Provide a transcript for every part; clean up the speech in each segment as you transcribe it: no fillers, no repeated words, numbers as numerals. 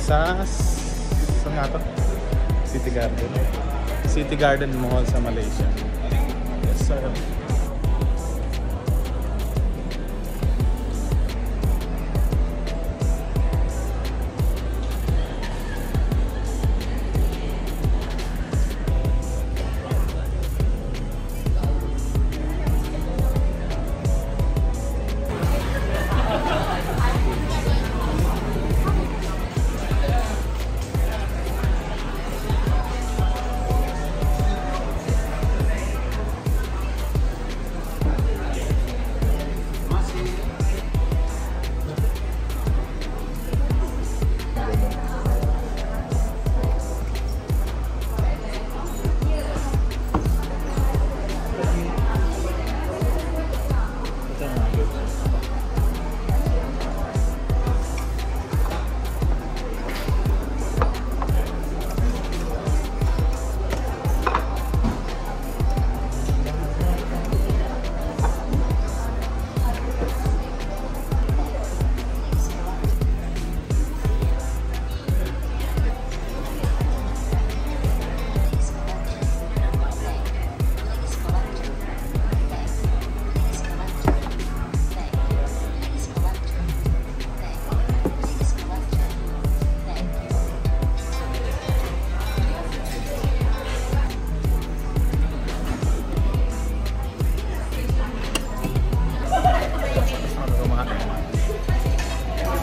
sa saan nga to? City Garden Mall sa Malaysia. Yes sir.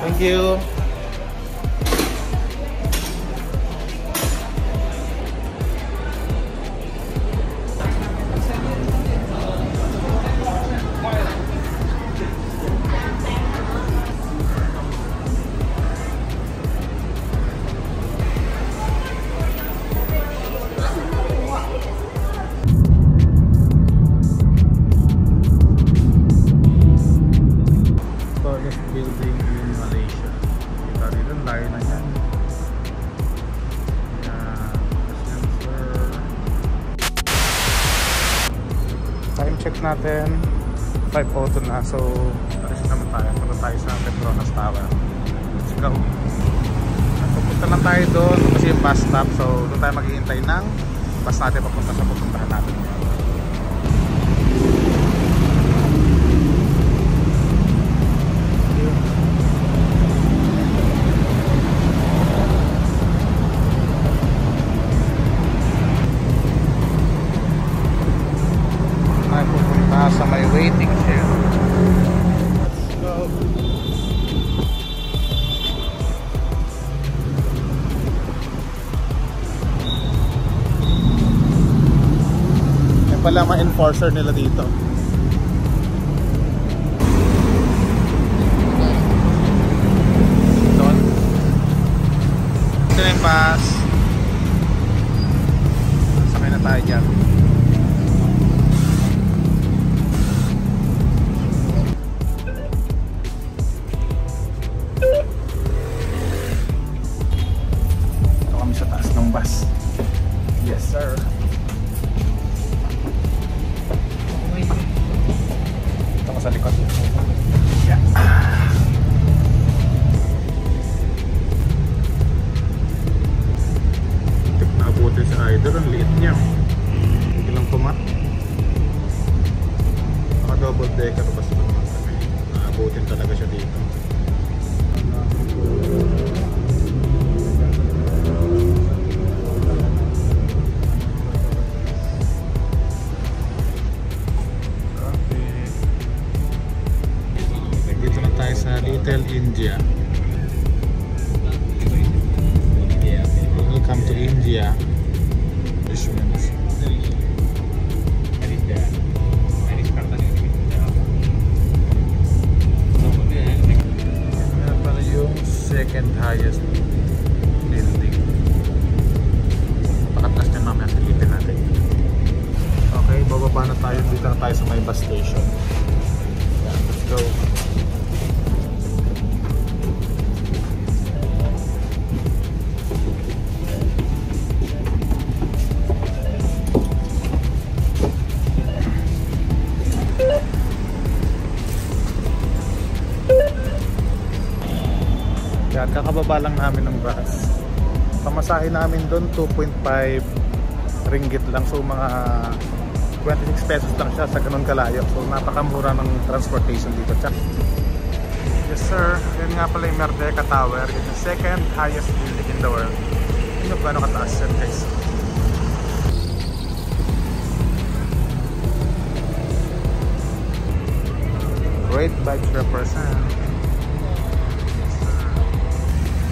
Thank you. Tallest building in Malaysia. Kita rin ang layo na yan. Time check natin 5:02 na, so alis naman tayo. Punta tayo sa Petronas Tower. Let's go. Pupunta lang tayo doon kasi yung bus stop, so doon tayo maghihintay ng bus natin papunta sa pupuntahan natin. Sa may waiting shed. Let's go. Yan pala mga enforcer nila dito. Doon. Ito na yung bus. Sakay na tayo dyan. Yes sir. Ito ko sa likod. Yeah. Nabuti sa idol, ang liit niya. Ilang kuma. Mga double decker basta naman kami. Naabutin talaga siya dito. Little India. Welcome to India. Yan pala yung second highest building. Pakatas niya mamaya silipin natin. Okay, bababa na tayo. Dito na tayo sa may bus station. Yan, let's go. Shortcut kakababa lang namin ng bus. Pamasahe namin doon 2.5 ringgit lang, so mga 26 pesos lang siya sa ganun kalayo. So napakamura ng transportation dito. Yes sir, yan nga pala yung Merdeka Tower. It's the second highest building in the world. Hindi nyo gano'ng kataas yan guys. Great bikes represent.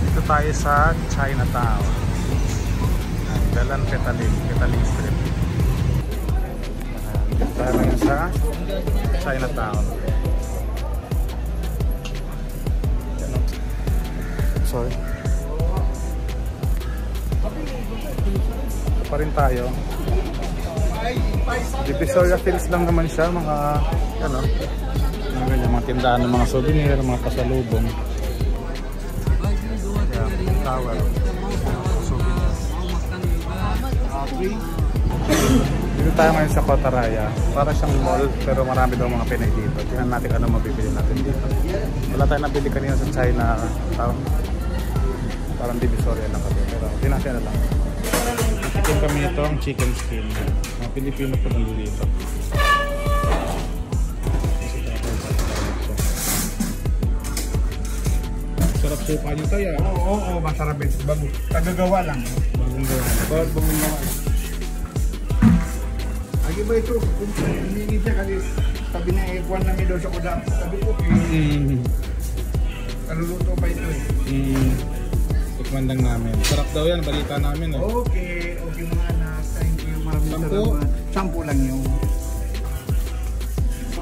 Dito tayo sa Chinatown. Dalan Petaling Street. Dito tayo ngayon sa Chinatown. Sorry. Ito pa rin tayo. Divisoria Hills lang naman siya, mga ano, mga tindahan ng mga souvenir, mga pasalubong. Ayan, tower. Souvenir. Dito tayo ngayon sa Kotaraya. Para siyang mall, pero marami daw mga Pinay dito. Tingnan natin ano mabibili natin dito. Wala tayong nabili kanina sa China. Parang Divisoria lang kami. Pero tinatya na lang. Chicken kami ito, ang chicken skin. Mga Pilipino po nandito. Sarap suka nyo tayo. Oo, masarap ito. Bago. Tagagawa lang. Bagong gawa. Bakit bagong gawa? Lagi ba ito? Kung hindi siya kasi sabi na ikuan namin doon sa kudang. Sabi ko, kaluluto pa ito eh. Tikman lang namin. Sarap daw yan, balita namin eh. Okay mga anak. Thank you. Maraming salamat. 10 lang yung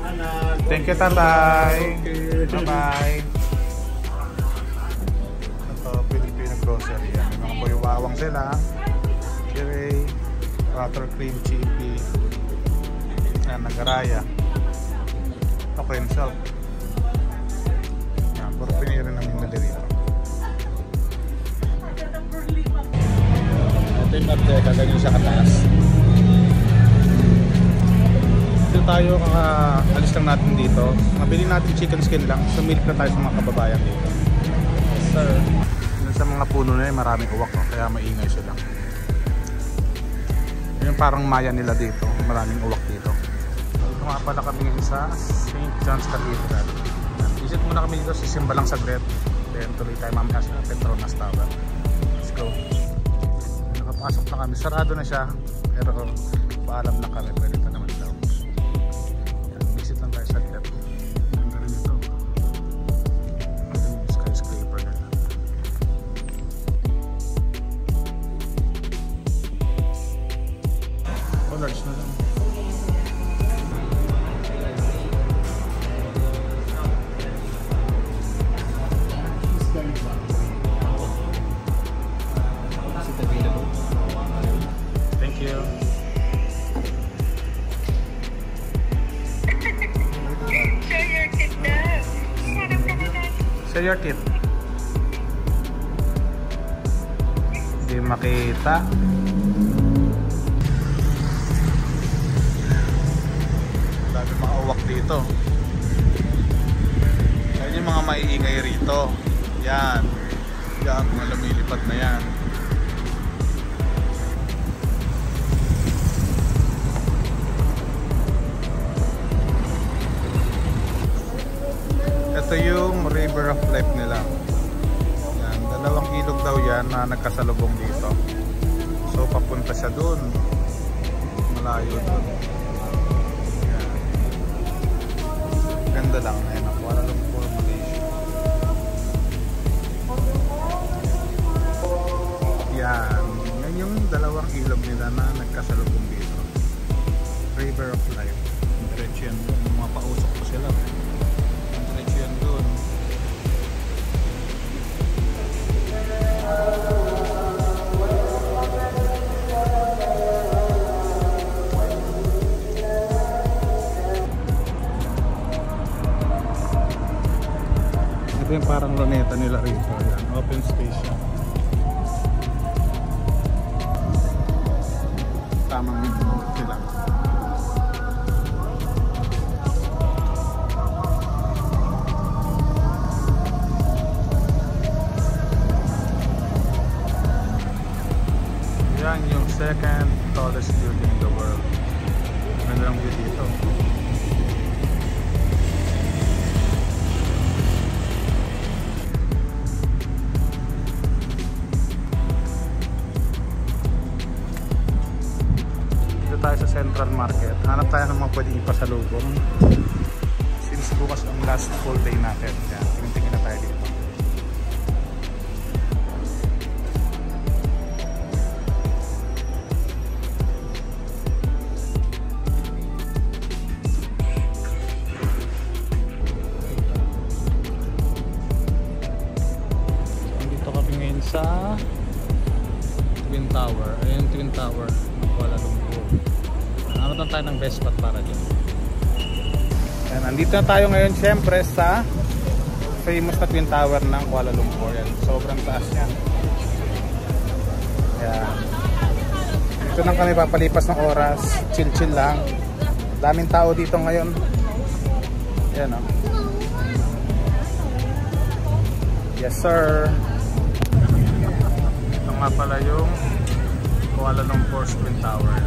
anak. Thank you, tatay. Bye-bye. Ito, Filipino grocery. May mga boy-wawang sila. Kirey, buttercream, chippy. Nagaraya. Ito, cream salt. Yan, puro pinirin namin na dito. Ito yung Merdeka, ganyan siya kataas. Dito tayo, alis lang natin dito. Mabili natin chicken skin lang. Sumilip na tayo sa mga kababayan dito. Sir, sa mga puno na yun, maraming uwak, kaya maingay sila. Yung parang maya nila dito, maraming uwak dito. Ito nga pala kami ngayon sa St. John's Cathedral. Visit muna kami dito, sisimba lang saglit. Then tuloy tayo mamaya sa Petronas Tower. Let's go. Nakapasok na kami, sarado na siya. Pero paalam lang kami, pwede ito naman daw. Yan, visit lang tayo saglit. Ganda rin ito. Ito yung skyscraper na lang. Large na lang. Thank you. Share your tip na. Share your tip. Hindi makita. Dami mga uwak dito. Yan yung mga maiingay rito. Yan. Yan, mga lumilipad na yan. Ito yung River of Life nila. Yan, dalawang ilog daw yan na nagkasalubong dito. So papunta siya dun. Malayo dun. Yan. Ganda lang. Ayan, Kuala Lumpur, Malaysia. Yan. Yan yung dalawang ilog nila na nagkasalubong dito. River of Life. Diretso yan. Mga pausok po sila. Diretso yan doon. Ito yung parang luneta nila rito. Yan. Open space yan. Tamang sila. market. Hanap tayo ng mga pwedeng ipasalubong. Since bukas ang last full day natin. Kaya tingin na tayo dito. Dito kami ngayon sa Twin Tower. Ayun, Twin Tower ng Kuala Lumpur. Hanap na tayo ng best spot para dyan. Ayan, andito na tayo ngayon syempre sa famous na Twin Tower ng Kuala Lumpur. Yan, sobrang taas yan. Ayan. Dito lang kami papalipas ng oras. Chill lang. Daming tao dito ngayon. Ayan, oh. Yes sir. Ito nga pala yung Kuala Lumpur Twin Tower.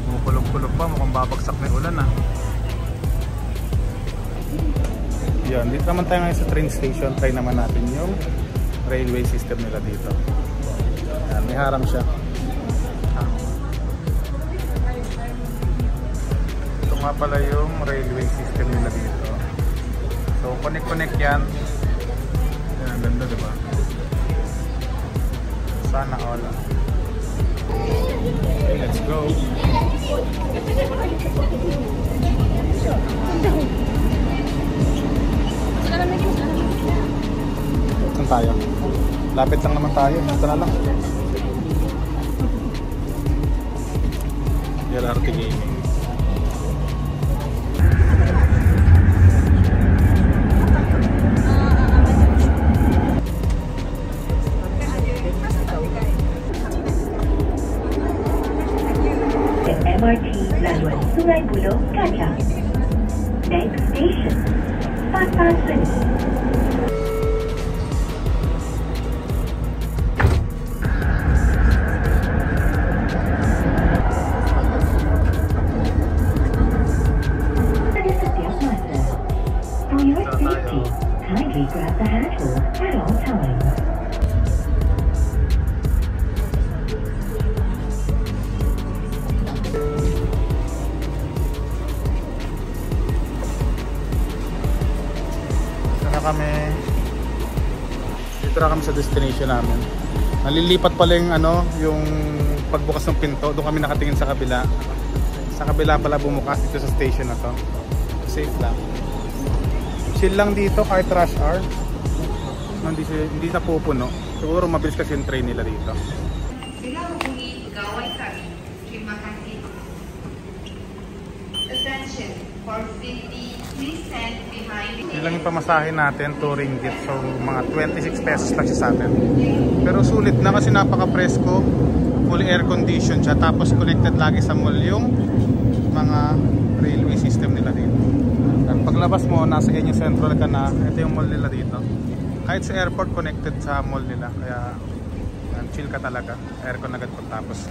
Kumukulog-kulog pa, mukhang babagsak na yung ulan ah. Yan, dito naman tayo ngayon sa train station. Try naman natin yung railway system nila dito. Yan, may harang siya. Ito nga pala yung railway system nila dito. So connect yan. Yan, ang ganda diba? Sana all. Okay, let's go. Saan tayo? Lapit lang naman tayo. Ito na lang. LRT Gaming. MRT Laluan Sungai Buloh, Kaca. Next station, Fatpasun. Pada setiap masa, for your safety, kindly grab the handle at all times. Dito na kami sa destination namin. Nalilipat pala yung ano, yung pagbukas ng pinto. Doon kami nakatingin sa kabila. Sa kabila pala bumukas dito sa station na to. Safe lang. Chill lang dito kahit rush hour. Hindi na pupuno. Siguro mabilis kasi yung train nila dito. Attention for city, please stand behind. Yun lang yung pamasahe natin, 2 ringgit. So mga 26 pesos lang siya sa atin. Pero sulit na kasi napaka-presko. Fully air conditioned siya. Tapos connected lagi sa mall yung mga railway system nila dito. At paglabas mo, nasa Enyo Central ka na. Ito yung mall nila dito. Kahit sa airport, connected sa mall nila. Kaya chill ka talaga. Aircon agad pagtapos.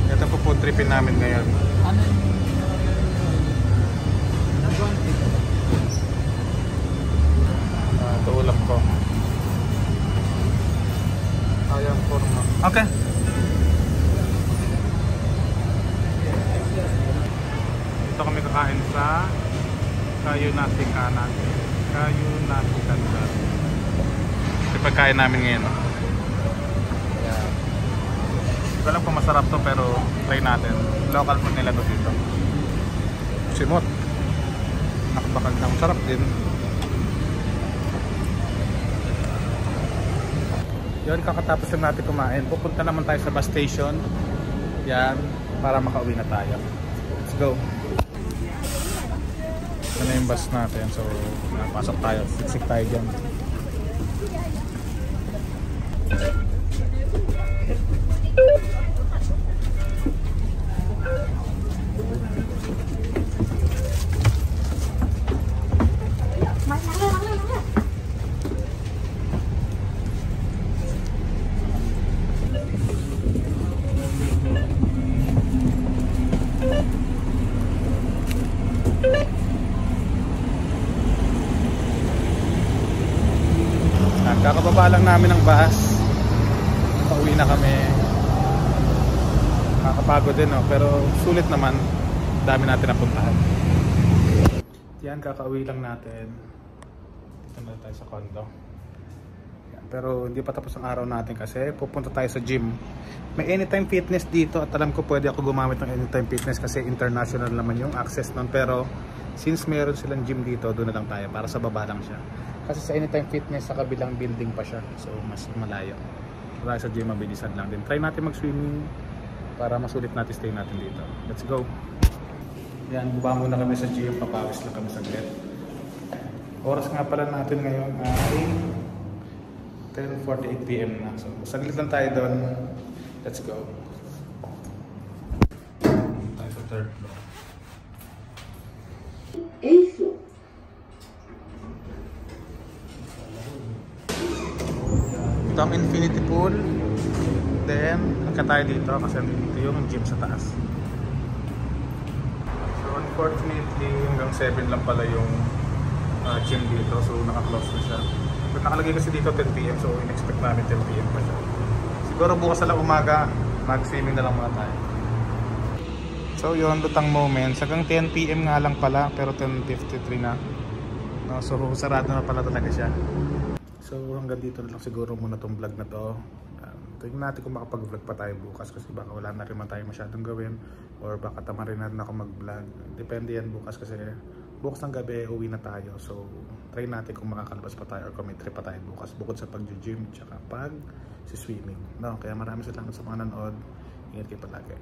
Ito po food tripin namin ngayon. Ito ulap ko. Ayang forma. Okay. Ito kami kakain sa Kayu Nasi Kanan. Kayu Nasi Kanan. Ito pagkain namin ngayon. Hindi ko alam kung masarap to pero try natin. Local food nila to dito. Simot. Nakabakal na. Masarap din. Yun, kakatapos lang natin kumain. Pupunta naman tayo sa bus station. Yan, para makauwi na tayo. Let's go. Ito na yung bus natin. So, napasok tayo. Siksik tayo dyan. Kakababa lang namin ng bus. Pauwi na kami. nakakapagod din, no? Pero sulit naman, dami natin napuntahan. Yan, kakauwi lang natin. Dito na tayo sa condo. Yan, pero hindi pa tapos ang araw natin kasi pupunta tayo sa gym. May Anytime Fitness dito at alam ko pwede ako gumamit ng Anytime Fitness kasi international naman yung access nun. Pero since meron silang gym dito, doon na lang tayo para sa baba lang siya. Kasi sa Anytime Fitness sa kabilang building pa siya. So mas malayo. Para sa gym mabilisan lang din. Try natin mag-swimming para masulit natin stay natin dito. Let's go! Yan, baba muna kami sa gym, papawis lang kami saglit. Oras nga pala natin ngayon ay 10:48 PM na. So, saglit lang tayo doon. Let's go. Tayo sa third floor. Ito ang infinity pool. Then, nagka tayo dito kasi dito yung gym sa taas. Unfortunately, hanggang 7 lang pala yung gym dito. So, naka-close na siya. But nakalagay kasi dito 10 PM. So, in-expect namin 10 PM pa siya. Siguro bukas na lang umaga, mag-swimming na lang muna tayo. So, yun, lutang moments. Hanggang 10 PM nga lang pala, pero 10:53 na. No, so, sarado na pala talaga siya. So, hanggang dito na lang siguro muna tong vlog na to. Tingnan natin kung makapag-vlog pa tayo bukas kasi baka wala na rin man tayo masyadong gawin or baka tama rin natin ako mag-vlog. Depende yan bukas kasi bukas ng gabi uwi na tayo. So try natin kung makakalabas pa tayo or kung may trip pa tayo bukas bukod sa pag-gym tsaka pag-swimming. No? Kaya maraming salamat sa mga nanood. Ingat kayo palagi.